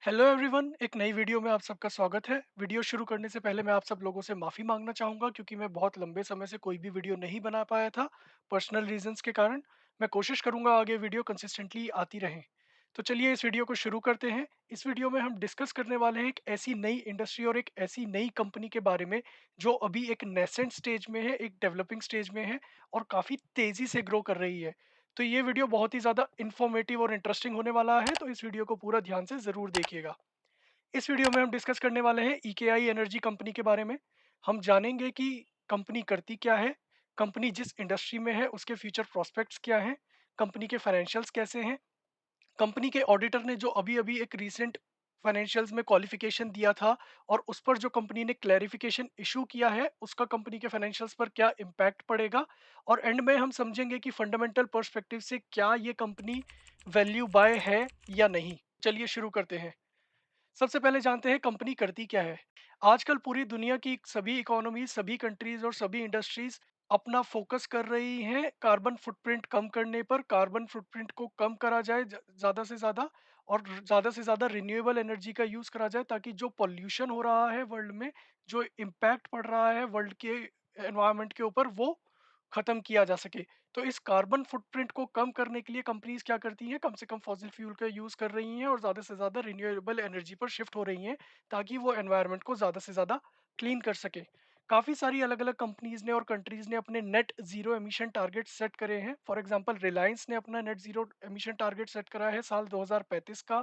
Hello everyone, एक नई video में आप सबका स्वागत है। वीडियो शुरू करने से पहले मैं आप सब लोगों से माफ़ी मांगना चाहूँगा क्योंकि मैं बहुत लंबे समय से कोई भी वीडियो नहीं बना पाया था, पर्सनल रीजंस के कारण। मैं कोशिश करूँगा आगे वीडियो कंसिस्टेंटली आती रहें। तो चलिए इस वीडियो को शुरू करते हैं। इस वीडियो में हम डिस्कस करने वाले हैं एक ऐसी नई इंडस्ट्री और एक ऐसी नई कंपनी के बारे में जो अभी एक नेसेंट स्टेज में है, एक डेवलपिंग स्टेज में है और काफ़ी तेज़ी से ग्रो कर रही है। तो ये वीडियो बहुत ही ज़्यादा इन्फॉर्मेटिव और इंटरेस्टिंग होने वाला है, तो इस वीडियो को पूरा ध्यान से ज़रूर देखिएगा। इस वीडियो में हम डिस्कस करने वाले हैं ईकेआई एनर्जी कंपनी के बारे में। हम जानेंगे कि कंपनी करती क्या है, कंपनी जिस इंडस्ट्री में है उसके फ्यूचर प्रोस्पेक्ट्स क्या हैं, कंपनी के फाइनेंशियल्स कैसे हैं, कंपनी के ऑडिटर ने जो अभी-अभी एक रीसेंट फाइनेंशियल्स में क्वालिफिकेशन दिया था और उस पर जो कंपनी ने क्लैरिफिकेशन इशू किया है, उसका कंपनी के फाइनेंशियल्स पर क्या इम्पैक्ट पड़ेगा और एंड में हम समझेंगे कि फंडामेंटल पर्सपेक्टिव से क्या ये कंपनी वैल्यू बाय है या नहीं। चलिए शुरू करते हैं। सबसे पहले जानते हैं कंपनी करती क्या है। आजकल पूरी दुनिया की सभी इकोनॉमी, सभी कंट्रीज और सभी इंडस्ट्रीज अपना फोकस कर रही हैं कार्बन फुटप्रिंट कम करने पर। कार्बन फुटप्रिंट को कम करा जाए ज़्यादा से ज़्यादा और ज़्यादा से ज़्यादा रिन्यूएबल एनर्जी का यूज़ करा जाए ताकि जो पॉल्यूशन हो रहा है वर्ल्ड में, जो इम्पैक्ट पड़ रहा है वर्ल्ड के एनवायरनमेंट के ऊपर, वो ख़त्म किया जा सके। तो इस कार्बन फुटप्रिंट को कम करने के लिए कंपनीज क्या करती हैं, कम से कम फॉसिल फ्यूल का यूज़ कर रही हैं और ज़्यादा से ज़्यादा रिन्यूएबल एनर्जी पर शिफ्ट हो रही हैं ताकि वो एनवायरनमेंट को ज़्यादा से ज़्यादा क्लीन कर सके। काफ़ी सारी अलग-अलग कंपनीज ने और कंट्रीज ने अपने net zero emission target set करे हैं। फॉर एग्जांपल रिलायंस ने अपना net zero emission target set करा है साल 2035 का।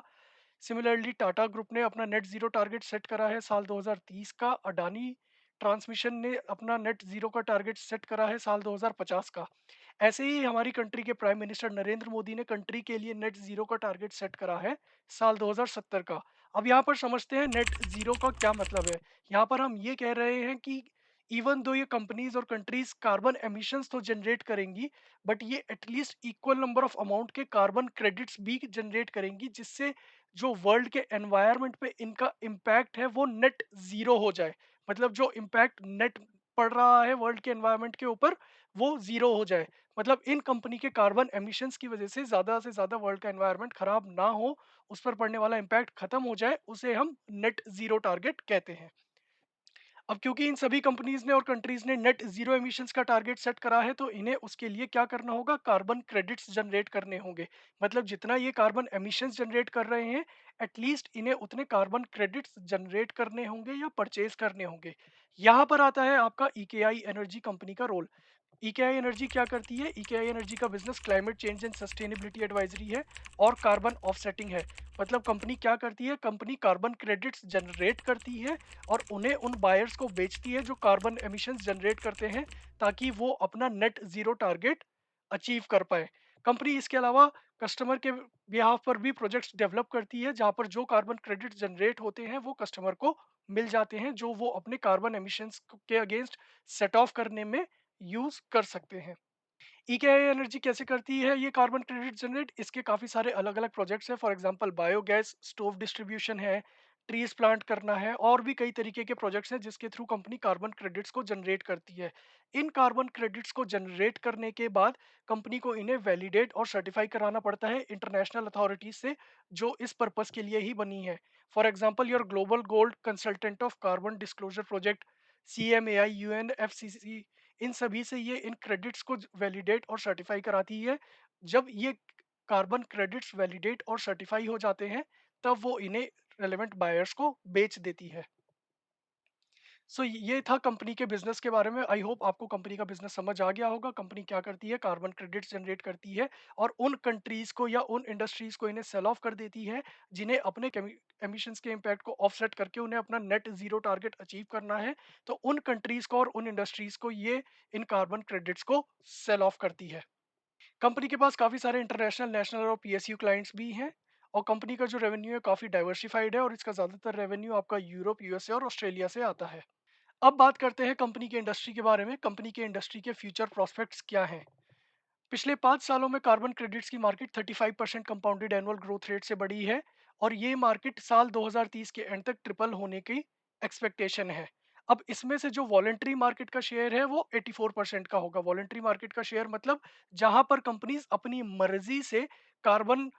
सिमिलरली टाटा ग्रुप ने अपना नेट ज़ीरो टारगेट सेट करा है साल 2030 का। अडानी ट्रांसमिशन ने अपना नेट ज़ीरो का टारगेट सेट करा है साल 2050 का। ऐसे ही हमारी कंट्री के प्राइम मिनिस्टर नरेंद्र मोदी ने कंट्री के लिए नेट ज़ीरो का टारगेट सेट करा है साल 2070 का। अब यहाँ पर समझते हैं नेट ज़ीरो का क्या मतलब है। यहाँ पर हम ये कह रहे हैं कि इवन दो ये कंपनीज और कंट्रीज कार्बन एमिशंस तो जनरेट करेंगी, बट ये at least equal number of amount के कार्बन क्रेडिट्स भी जनरेट करेंगी जिससे जो वर्ल्ड के एनवायरनमेंट पे इनका इम्पैक्ट है वो नेट ज़ीरो हो जाए। मतलब जो इम्पैक्ट नेट पड़ रहा है वर्ल्ड के एनवायरनमेंट के ऊपर, वो ज़ीरो हो जाए। मतलब इन कंपनी के कार्बन एमिशंस की वजह से ज़्यादा वर्ल्ड का एनवायरनमेंट खराब ना हो, उस पर पड़ने वाला इम्पैक्ट खत्म हो जाए, उसे हम नेट ज़ीरो टारगेट कहते हैं। अब क्योंकि इन सभी कंपनीज ने और कंट्रीज ने नेट जीरो एमिशंस का टारगेट सेट करा है, तो इन्हें उसके लिए क्या करना होगा, कार्बन क्रेडिट्स जनरेट करने होंगे। मतलब जितना ये कार्बन एमिशंस जनरेट कर रहे हैं, एटलीस्ट इन्हें उतने कार्बन क्रेडिट्स जनरेट करने होंगे या परचेज करने होंगे। यहाँ पर आता है आपका ईकेआई एनर्जी कंपनी का रोल। ईकेआई एनर्जी क्या करती है? ईकेआई एनर्जी का business climate change and sustainability advisory है और कार्बन ऑफसेटिंग है। मतलब कंपनी क्या करती है? कंपनी कार्बन क्रेडिट्स जनरेट करती है और उन्हें उन बायर्स को बेचती है जो कार्बन एमिशंस जनरेट करते हैं ताकि वो अपना नेट जीरो टारगेट अचीव कर पाए। कंपनी इसके अलावा कस्टमर के बिहाफ पर भी प्रोजेक्ट्स डेवलप करती है जहाँ पर जो कार्बन क्रेडिट जनरेट होते हैं वो कस्टमर को मिल जाते हैं, जो वो अपने कार्बन एमिशंस के अगेंस्ट सेट ऑफ करने में यूज कर सकते हैं। इकेआई एनर्जी कैसे करती है ये कार्बन क्रेडिट जनरेट? इसके काफ़ी सारे अलग-अलग प्रोजेक्ट्स हैं। For example biogas stove distribution है, ट्रीज प्लांट करना है और भी कई तरीके के प्रोजेक्ट्स हैं जिसके थ्रू कंपनी कार्बन क्रेडिट्स को जनरेट करती है। इन कार्बन क्रेडिट्स को जनरेट करने के बाद कंपनी को इन्हें वैलिडेट और सर्टिफाई कराना पड़ता है इंटरनेशनल अथॉरिटीज से, जो इस पर्पस के लिए ही बनी है। For example your global gold consultant of carbon disclosure project, CMAI, UNFCCC, इन सभी से ये इन क्रेडिट्स को वैलिडेट और सर्टिफाई कराती है। जब ये कार्बन क्रेडिट्स वैलिडेट और सर्टिफाई हो जाते हैं, तब वो इन्हें रेलेवेंट बायर्स को बेच देती है। सो ये था कंपनी के बिजनेस के बारे में। आई होप आपको कंपनी का बिजनेस समझ आ गया होगा। कंपनी क्या करती है, कार्बन क्रेडिट्स जनरेट करती है और उन कंट्रीज को या उन इंडस्ट्रीज को इन्हें सेल ऑफ कर देती है जिन्हें अपने एमिशंस के इम्पैक्ट को ऑफसेट करके उन्हें अपना नेट जीरो टारगेट अचीव करना है। तो उन कंट्रीज को और उन इंडस्ट्रीज को ये इन कार्बन क्रेडिट्स को सेल ऑफ करती है। कंपनी के पास काफ़ी सारे इंटरनेशनल, नेशनल और PSU क्लाइंट्स भी हैं और कंपनी का जो रेवेन्यू है काफ़ी डाइवर्सिफाइड है और इसका ज़्यादातर रेवेन्यू आपका यूरोप, USA और ऑस्ट्रेलिया से आता है। अब बात करते हैं कंपनी की इंडस्ट्री के बारे में। कंपनी के इंडस्ट्री के फ्यूचर प्रोस्पेक्ट्स क्या हैं? पिछले 5 सालों में कार्बन क्रेडिट्स की market 35% compounded annual growth rate से बढ़ी है और ये मार्केट साल 2030 के एंड तक ट्रिपल होने की एक्सपेक्टेशन है। अब इसमें से जो वॉलंटरी मार्केट का शेयर है वो 84% का होगा। वॉलंटरी मार्केट का शेयर मतलब जहां पर कंपनीज अपनी मर्जी से कार्बन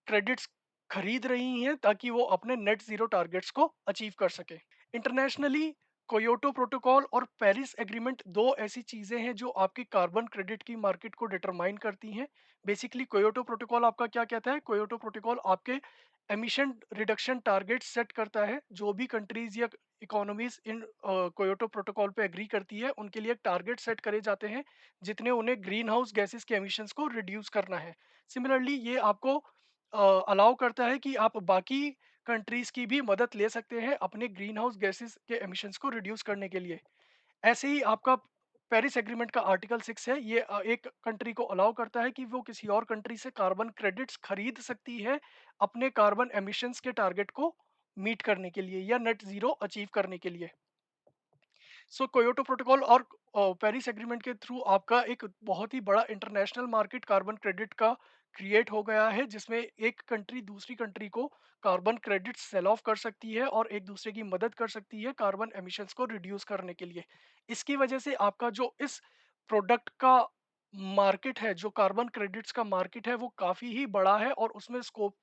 क्रेडिट्स खरीद रही हैं ताकि वो अपने नेट ज़ीरो टारगेट्स को अचीव कर सकें। इंटरनेशनली क्योटो प्रोटोकॉल और पेरिस एग्रीमेंट 2 ऐसी चीज़ें हैं जो आपकी कार्बन क्रेडिट की मार्केट को डिटरमाइन करती हैं। बेसिकली क्योटो प्रोटोकॉल आपका क्या कहता है? क्योटो प्रोटोकॉल आपके एमिशन रिडक्शन टारगेट सेट करता है। जो भी कंट्रीज़ या इकोनॉमीज़ इन क्योटो प्रोटोकॉल पे एग्री करती है, उनके लिए एक टारगेट सेट करे जाते हैं, जितने उन्हें ग्रीन हाउस गैसेज़ के एमिशंस को रिड्यूस करना है। सिमिलरली ये आपको अलाउ करता है कि आप बाकी कंट्रीज की भी मदद ले सकते हैं अपने ग्रीन हाउस गैसेस के एमिशंस को रिड्यूस करने के लिए। ऐसे ही आपका पेरिस एग्रीमेंट का आर्टिकल 6 है, ये एक कंट्री को अलाउ करता है कि वो किसी और कंट्री से कार्बन क्रेडिट्स खरीद सकती है अपने कार्बन एमिशंस के टारगेट को मीट करने के लिए या नेट जीरो अचीव करने के लिए। सो क्योटो प्रोटोकॉल और पेरिस एग्रीमेंट के थ्रू आपका एक बहुत ही बड़ा इंटरनेशनल मार्केट कार्बन क्रेडिट का क्रिएट हो गया है, जिसमें एक कंट्री दूसरी कंट्री को कार्बन क्रेडिट सेल ऑफ कर सकती है और एक दूसरे की मदद कर सकती है कार्बन एमिशंस को रिड्यूस करने के लिए। इसकी वजह से आपका जो इस प्रोडक्ट का मार्केट है, जो कार्बन क्रेडिट्स का मार्केट है, वो काफ़ी ही बड़ा है और उसमें स्कोप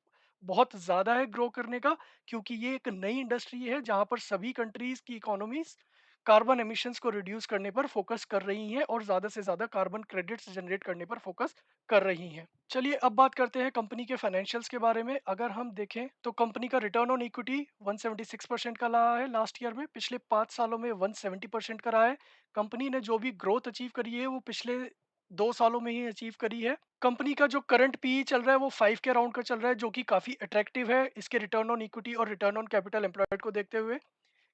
बहुत ज़्यादा है ग्रो करने का, क्योंकि ये एक नई इंडस्ट्री है जहाँ पर सभी कंट्रीज़ की इकोनॉमीज़ कार्बन एमिशंस को रिड्यूस करने पर फोकस कर रही हैं और ज़्यादा से ज़्यादा कार्बन क्रेडिट्स जनरेट करने पर फोकस कर रही हैं। चलिए अब बात करते हैं कंपनी के फाइनेंशियल्स के बारे में। अगर हम देखें तो कंपनी का रिटर्न ऑन इक्विटी 176% का रहा है लास्ट ईयर में, पिछले 5 सालों में 170% का रहा है। कंपनी ने जो भी ग्रोथ अचीव करी है वो पिछले 2 सालों में ही अचीव करी है। कंपनी का जो करंट पीई चल रहा है वो 5 के अराउंड का चल रहा है, जो कि काफ़ी अट्रैक्टिव है इसके रिटर्न ऑन इक्विटी और रिटर्न ऑन कैपिटल एम्प्लॉयड को देखते हुए।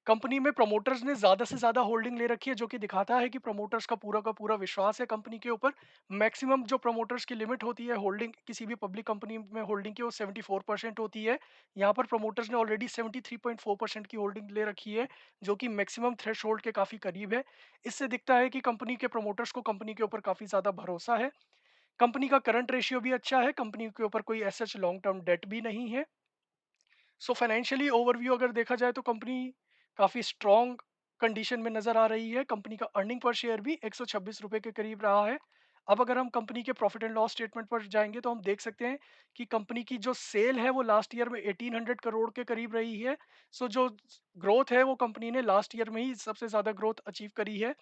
कंपनी में प्रमोटर्स ने ज़्यादा से ज़्यादा होल्डिंग ले रखी है, जो कि दिखाता है कि प्रमोटर्स का पूरा विश्वास है कंपनी के ऊपर। मैक्सिमम जो प्रमोटर्स की लिमिट होती है होल्डिंग किसी भी पब्लिक कंपनी में होल्डिंग की, वो 74% होती है। यहाँ पर प्रमोटर्स ने ऑलरेडी 73.4% की होल्डिंग ले रखी है, जो कि मैक्सिमम थ्रेशोल्ड के काफ़ी करीब है। इससे दिखता है कि कंपनी के प्रमोटर्स को कंपनी के ऊपर काफ़ी ज़्यादा भरोसा है। कंपनी का करंट रेशियो भी अच्छा है, कंपनी के ऊपर कोई as such long term debt भी नहीं है। सो फाइनेंशियली ओवरव्यू अगर देखा जाए तो कंपनी काफ़ी स्ट्रॉन्ग कंडीशन में नज़र आ रही है। कंपनी का अर्निंग पर शेयर भी 126 रुपए के करीब रहा है। अब अगर हम कंपनी के प्रॉफिट एंड लॉस स्टेटमेंट पर जाएंगे तो हम देख सकते हैं कि कंपनी की जो सेल है वो लास्ट ईयर में 1800 करोड़ के करीब रही है। सो जो ग्रोथ है वो कंपनी ने लास्ट ईयर में ही सबसे ज़्यादा ग्रोथ अचीव करी है।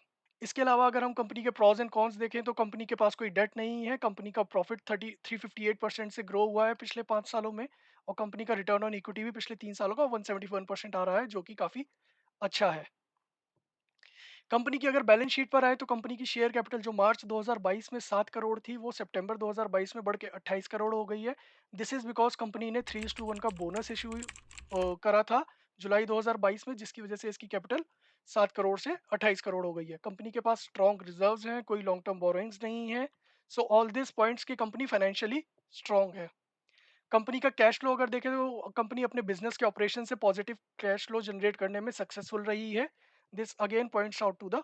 इसके अलावा अगर हम कंपनी के प्रोज एंड कॉन्स देखें तो कंपनी के पास कोई डेट नहीं है। कंपनी का प्रॉफिट 358% से ग्रो हुआ है पिछले 5 सालों में और कंपनी का रिटर्न ऑन इक्विटी भी पिछले 3 सालों का 171% आ रहा है, जो कि काफ़ी अच्छा है। कंपनी की अगर बैलेंस शीट पर आए तो कंपनी की शेयर कैपिटल जो मार्च 2022 में 7 करोड़ थी, वो सितंबर 2022 में बढ़ के 28 करोड़ हो गई है। दिस इज़ बिकॉज़ कंपनी ने 3:1 का बोनस इश्यू करा था जुलाई 2022 में, जिसकी वजह से इसकी कैपिटल 7 करोड़ से 28 करोड़ हो गई है। कंपनी के पास स्ट्रॉन्ग रिजर्व्स हैं, कोई लॉन्ग टर्म बोरोइंग्स नहीं है। सो ऑल दिस पॉइंट्स की कंपनी फाइनेंशियली स्ट्रॉन्ग है। कंपनी का कैश फ्लो अगर देखें तो कंपनी अपने बिजनेस के ऑपरेशन से पॉजिटिव कैश फ्लो जनरेट करने में सक्सेसफुल रही है। This again points out to the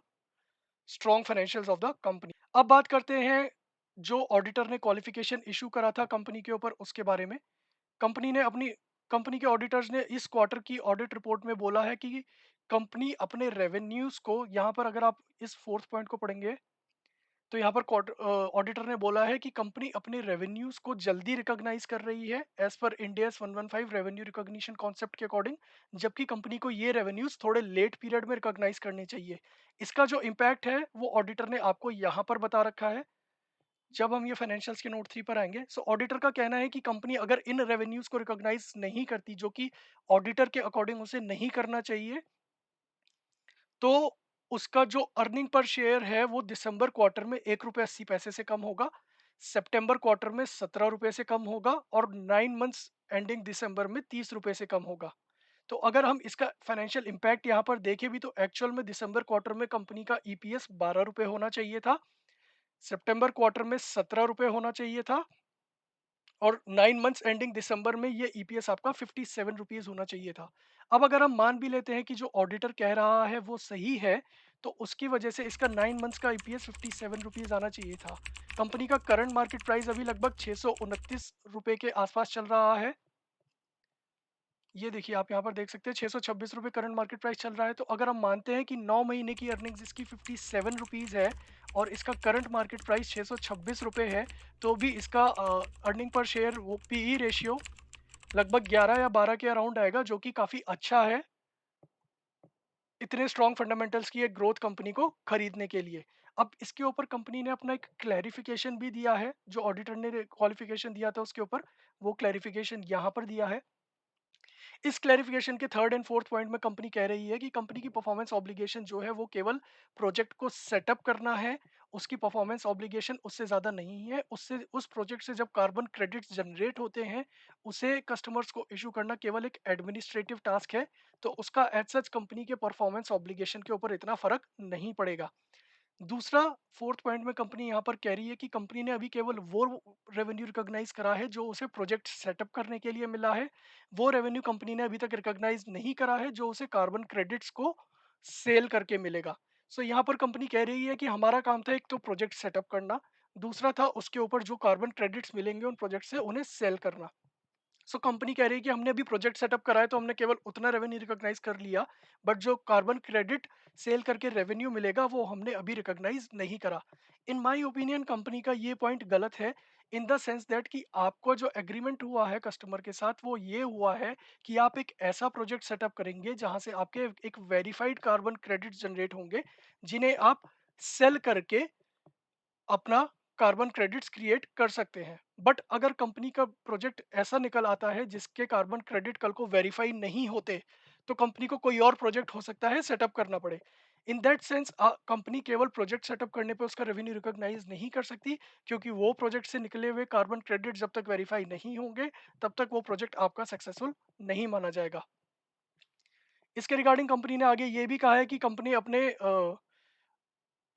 strong financials of the company. अब बात करते हैं जो ऑडिटर ने क्वालिफिकेशन इशू करा था कंपनी के ऊपर, उसके बारे में। कंपनी ने अपनी कंपनी के ऑडिटर्स ने इस क्वार्टर की ऑडिट रिपोर्ट में बोला है कि कंपनी अपने रेवेन्यूज को, यहाँ पर अगर आप इस फोर्थ पॉइंट को पढ़ेंगे तो यहाँ पर ऑडिटर ने बोला है कि कंपनी अपने रेवेन्यूज को जल्दी रिकॉग्नाइज कर रही है as per Ind AS 115 revenue recognition concept के अकॉर्डिंग, जबकि कंपनी को ये रेवेन्यूज थोड़े लेट पीरियड में रिकॉग्नाइज करने चाहिए। इसका जो इम्पैक्ट है वो ऑडिटर ने आपको यहाँ पर बता रखा है जब हम ये फाइनेंशियल्स के नोट 3 पर आएंगे। सो ऑडिटर का कहना है कि कंपनी अगर इन रेवेन्यूज को रिकॉग्नाइज नहीं करती, जो कि ऑडिटर के अकॉर्डिंग उसे नहीं करना चाहिए, तो उसका जो अर्निंग पर शेयर है वो दिसंबर क्वार्टर में 1 रुपये 80 पैसे से कम होगा, सितंबर क्वार्टर में 17 रुपये से कम होगा और 9 मंथ्स एंडिंग दिसंबर में 30 रुपये से कम होगा। तो अगर हम इसका फाइनेंशियल इम्पैक्ट यहाँ पर देखें भी तो एक्चुअल में दिसंबर क्वार्टर में कंपनी का ईपीएस 12 रुपये होना चाहिए था, सितंबर क्वार्टर में 17 रुपये होना चाहिए था और 9 मंथ्स एंडिंग दिसंबर में ये ईपीएस आपका 57 रुपीज होना चाहिए था। अब अगर हम मान भी लेते हैं कि जो ऑडिटर कह रहा है वो सही है, तो उसकी वजह से इसका 9 मंथ्स का ईपीएस 57 रुपीज आना चाहिए था। कंपनी का करंट मार्केट प्राइस अभी लगभग 629 रुपये के आसपास चल रहा है। ये देखिए आप यहाँ पर देख सकते हैं 626 रुपये करंट मार्केट प्राइस चल रहा है। तो अगर हम मानते हैं कि 9 महीने की अर्निंग्स इसकी 57 रुपीज़ है और इसका करंट मार्केट प्राइस 626 रुपये है, तो भी इसका अर्निंग पर शेयर वो पीई रेशियो लगभग 11 या 12 के अराउंड आएगा, जो कि काफ़ी अच्छा है इतने स्ट्रॉन्ग फंडामेंटल्स की एक ग्रोथ कंपनी को खरीदने के लिए। अब इसके ऊपर कंपनी ने अपना एक क्लैरिफिकेशन भी दिया है, जो ऑडिटर ने क्वालिफिकेशन दिया था उसके ऊपर, वो क्लैरिफिकेशन यहाँ पर दिया है। इस क्लैरिफिकेशन के थर्ड एंड फोर्थ पॉइंट में कंपनी कह रही है कि कंपनी की परफॉर्मेंस ऑब्लिगेशन जो है वो केवल प्रोजेक्ट को सेटअप करना है, उसकी परफॉर्मेंस ऑब्लिगेशन उससे ज़्यादा नहीं है। उससे उस प्रोजेक्ट से जब कार्बन क्रेडिट्स जनरेट होते हैं, उसे कस्टमर्स को इशू करना केवल एक एडमिनिस्ट्रेटिव टास्क है, तो उसका एज सच कंपनी के परफॉर्मेंस ऑब्लिगेशन के ऊपर इतना फ़र्क नहीं पड़ेगा। दूसरा, फोर्थ पॉइंट में कंपनी यहाँ पर कह रही है कि कंपनी ने अभी केवल वो रेवेन्यू रिकॉग्नाइज करा है जो उसे प्रोजेक्ट सेटअप करने के लिए मिला है। वो रेवेन्यू कंपनी ने अभी तक रिकॉग्नाइज नहीं करा है जो उसे कार्बन क्रेडिट्स को सेल करके मिलेगा। सो यहाँ पर कंपनी कह रही है कि हमारा काम था एक तो प्रोजेक्ट सेटअप करना, दूसरा था उसके ऊपर जो कार्बन क्रेडिट्स मिलेंगे उन प्रोजेक्ट से उन्हें सेल करना। सो कंपनी कह रही है कि हमने अभी प्रोजेक्ट सेटअप करा है तो हमने केवल उतना रेवेन्यू रिकॉग्नाइज कर लिया, बट जो कार्बन क्रेडिट सेल करके रेवेन्यू मिलेगा वो हमने अभी रिकॉग्नाइज नहीं करा। इन माय ओपिनियन कंपनी का ये पॉइंट गलत है, इन द सेंस दैट कि आपको जो एग्रीमेंट हुआ है कस्टमर के साथ वो ये हुआ है कि आप एक ऐसा प्रोजेक्ट सेटअप करेंगे जहां से आपके एक वेरीफाइड कार्बन क्रेडिट जनरेट होंगे, जिन्हें आप सेल करके अपना कार्बन क्रेडिट्स क्रिएट कर सकते हैं। बट अगर कंपनी का प्रोजेक्ट ऐसा निकल आता है जिसके कार्बन क्रेडिट कल को वेरीफाई नहीं होते, तो कंपनी को कोई और प्रोजेक्ट हो सकता है सेटअप करना पड़े। इन दैट सेंस कंपनी केवल प्रोजेक्ट सेटअप करने पे उसका रेवेन्यू रिकॉग्नाइज नहीं कर सकती, क्योंकि वो प्रोजेक्ट से निकले हुए कार्बन क्रेडिट जब तक वेरीफाई नहीं होंगे, तब तक वो प्रोजेक्ट आपका सक्सेसफुल नहीं माना जाएगा। इसके रिगार्डिंग कंपनी ने आगे ये भी कहा है कि कंपनी अपने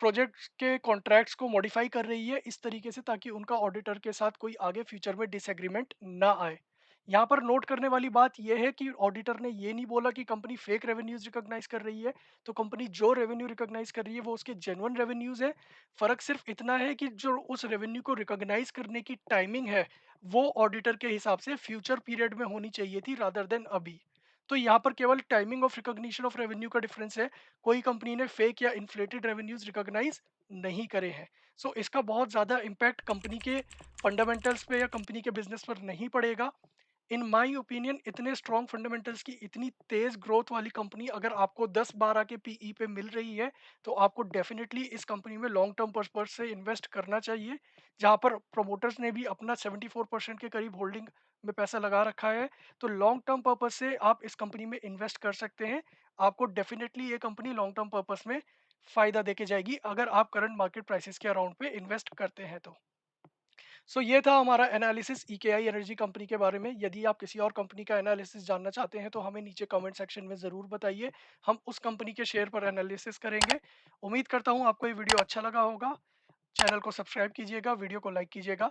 प्रोजेक्ट्स के कॉन्ट्रैक्ट्स को मॉडिफाई कर रही है इस तरीके से ताकि उनका ऑडिटर के साथ कोई आगे फ्यूचर में डिसएग्रीमेंट ना आए। यहाँ पर नोट करने वाली बात यह है कि ऑडिटर ने ये नहीं बोला कि कंपनी फेक रेवेन्यूज रिकॉग्नाइज कर रही है, तो कंपनी जो रेवेन्यू रिकॉग्नाइज कर रही है वो उसके जेन्युइन रेवेन्यूज है। फर्क सिर्फ इतना है कि जो उस रेवेन्यू को रिकॉग्नाइज करने की टाइमिंग है, वो ऑडिटर के हिसाब से फ्यूचर पीरियड में होनी चाहिए थी रादर देन अभी। तो यहाँ पर केवल timing of recognition of revenue का डिफरेंस है। कोई कंपनी ने फेक या इन्फ्लेटेड रेवेन्यूज रिकॉग्नाइज नहीं करे हैं। सो इसका बहुत ज़्यादा इम्पैक्ट कंपनी के फंडामेंटल्स पे या कंपनी के बिजनेस पर नहीं पड़ेगा। इन माय ओपिनियन इतने स्ट्रॉन्ग फंडामेंटल्स की इतनी तेज ग्रोथ वाली कंपनी अगर आपको 10-12 के पीई पे मिल रही है, तो आपको डेफिनेटली इस कंपनी में लॉन्ग टर्म पर्पस से इन्वेस्ट करना चाहिए। जहाँ पर प्रोमोटर्स ने भी अपना 74% के करीब होल्डिंग में पैसा लगा रखा है, तो लॉन्ग टर्म पर्पस से आप इस कंपनी में इन्वेस्ट कर सकते हैं। आपको डेफिनेटली ये कंपनी लॉन्ग टर्म पर्पस में फायदा देके जाएगी अगर आप करंट मार्केट प्राइसेस के अराउंड पे इन्वेस्ट करते हैं तो। सो ये था हमारा एनालिसिस ईकेआई एनर्जी कंपनी के बारे में। यदि आप किसी और कंपनी का एनालिसिस जानना चाहते हैं तो हमें नीचे कमेंट सेक्शन में ज़रूर बताइए। हम उस कंपनी के शेयर पर एनालिसिस करेंगे। उम्मीद करता हूँ आपको ये वीडियो अच्छा लगा होगा। चैनल को सब्सक्राइब कीजिएगा, वीडियो को लाइक कीजिएगा।